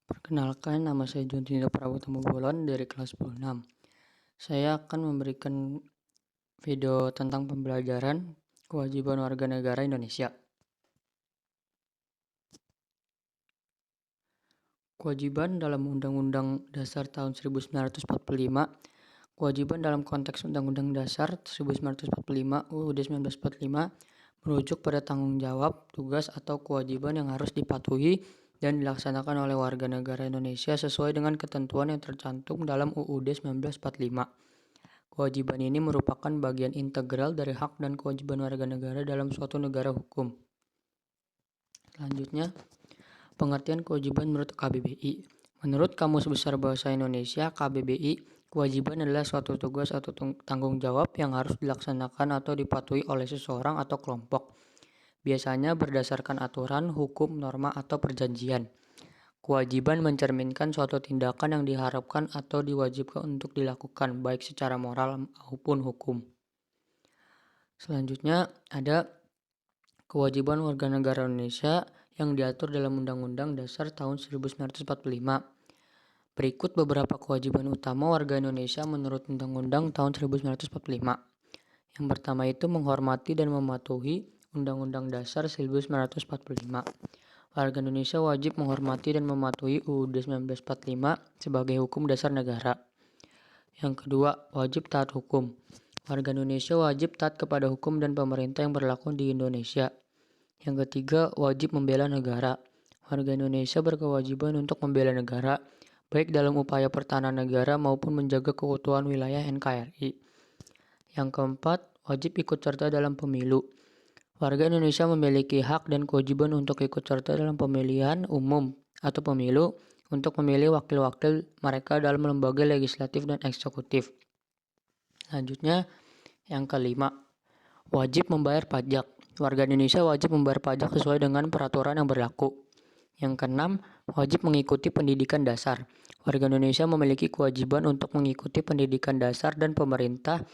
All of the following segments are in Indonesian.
Perkenalkan, nama saya Juntino Prabutama Bolon dari kelas 10-6. Saya akan memberikan video tentang pembelajaran kewajiban warga negara Indonesia. Kewajiban dalam Undang-Undang Dasar tahun 1945, kewajiban dalam konteks Undang-Undang Dasar 1945 UUD 1945 merujuk pada tanggung jawab, tugas, atau kewajiban yang harus dipatuhi dan dilaksanakan oleh warga negara Indonesia sesuai dengan ketentuan yang tercantum dalam UUD 1945. Kewajiban ini merupakan bagian integral dari hak dan kewajiban warga negara dalam suatu negara hukum. Selanjutnya, pengertian kewajiban menurut KBBI. Menurut Kamus Besar Bahasa Indonesia (KBBI), kewajiban adalah suatu tugas atau tanggung jawab yang harus dilaksanakan atau dipatuhi oleh seseorang atau kelompok, biasanya berdasarkan aturan, hukum, norma, atau perjanjian. Kewajiban mencerminkan suatu tindakan yang diharapkan atau diwajibkan untuk dilakukan, baik secara moral maupun hukum. Selanjutnya ada kewajiban warga negara Indonesia yang diatur dalam Undang-Undang Dasar tahun 1945. Berikut beberapa kewajiban utama warga Indonesia menurut Undang-Undang tahun 1945. Yang pertama itu menghormati dan mematuhi Undang-Undang Dasar 1945. Warga Indonesia wajib menghormati dan mematuhi UUD 1945 sebagai hukum dasar negara. Yang kedua, wajib taat hukum. Warga Indonesia wajib taat kepada hukum dan pemerintah yang berlaku di Indonesia. Yang ketiga, wajib membela negara. Warga Indonesia berkewajiban untuk membela negara, baik dalam upaya pertahanan negara maupun menjaga keutuhan wilayah NKRI. Yang keempat, wajib ikut serta dalam pemilu. Warga Indonesia memiliki hak dan kewajiban untuk ikut serta dalam pemilihan umum atau pemilu untuk memilih wakil-wakil mereka dalam lembaga legislatif dan eksekutif. Selanjutnya, yang kelima, wajib membayar pajak. Warga Indonesia wajib membayar pajak sesuai dengan peraturan yang berlaku. Yang keenam, wajib mengikuti pendidikan dasar. Warga Indonesia memiliki kewajiban untuk mengikuti pendidikan dasar dan pemerintah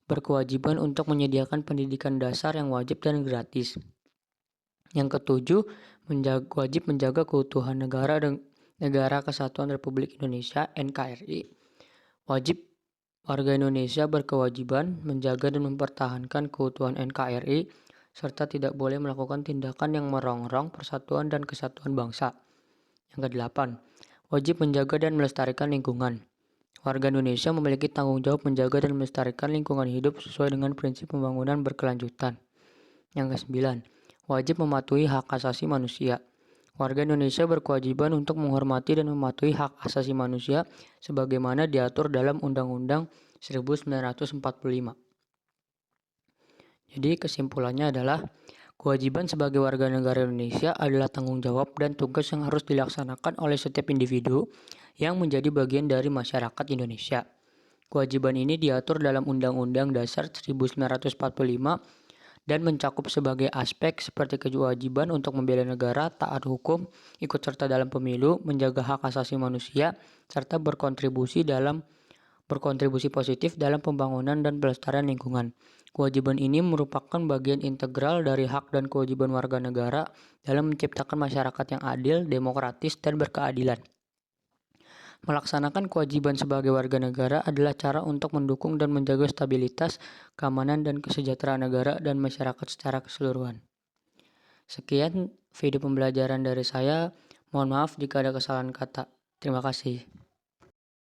berkewajiban untuk menyediakan pendidikan dasar yang wajib dan gratis. Yang ketujuh, wajib menjaga keutuhan negara dan Negara Kesatuan Republik Indonesia (NKRI). Wajib warga Indonesia berkewajiban menjaga dan mempertahankan keutuhan NKRI serta tidak boleh melakukan tindakan yang merongrong persatuan dan kesatuan bangsa. Yang kedelapan, wajib menjaga dan melestarikan lingkungan. Warga Indonesia memiliki tanggung jawab menjaga dan melestarikan lingkungan hidup sesuai dengan prinsip pembangunan berkelanjutan. Yang kesembilan, wajib mematuhi hak asasi manusia. Warga Indonesia berkewajiban untuk menghormati dan mematuhi hak asasi manusia sebagaimana diatur dalam Undang-Undang 1945. Jadi kesimpulannya adalah kewajiban sebagai warga negara Indonesia adalah tanggung jawab dan tugas yang harus dilaksanakan oleh setiap individu yang menjadi bagian dari masyarakat Indonesia. Kewajiban ini diatur dalam Undang-Undang Dasar 1945 dan mencakup sebagai aspek seperti kewajiban untuk membela negara, taat hukum, ikut serta dalam pemilu, menjaga hak asasi manusia, serta berkontribusi positif dalam pembangunan dan pelestarian lingkungan. Kewajiban ini merupakan bagian integral dari hak dan kewajiban warga negara dalam menciptakan masyarakat yang adil, demokratis, dan berkeadilan. Melaksanakan kewajiban sebagai warga negara adalah cara untuk mendukung dan menjaga stabilitas, keamanan, dan kesejahteraan negara dan masyarakat secara keseluruhan. Sekian video pembelajaran dari saya. Mohon maaf jika ada kesalahan kata. Terima kasih.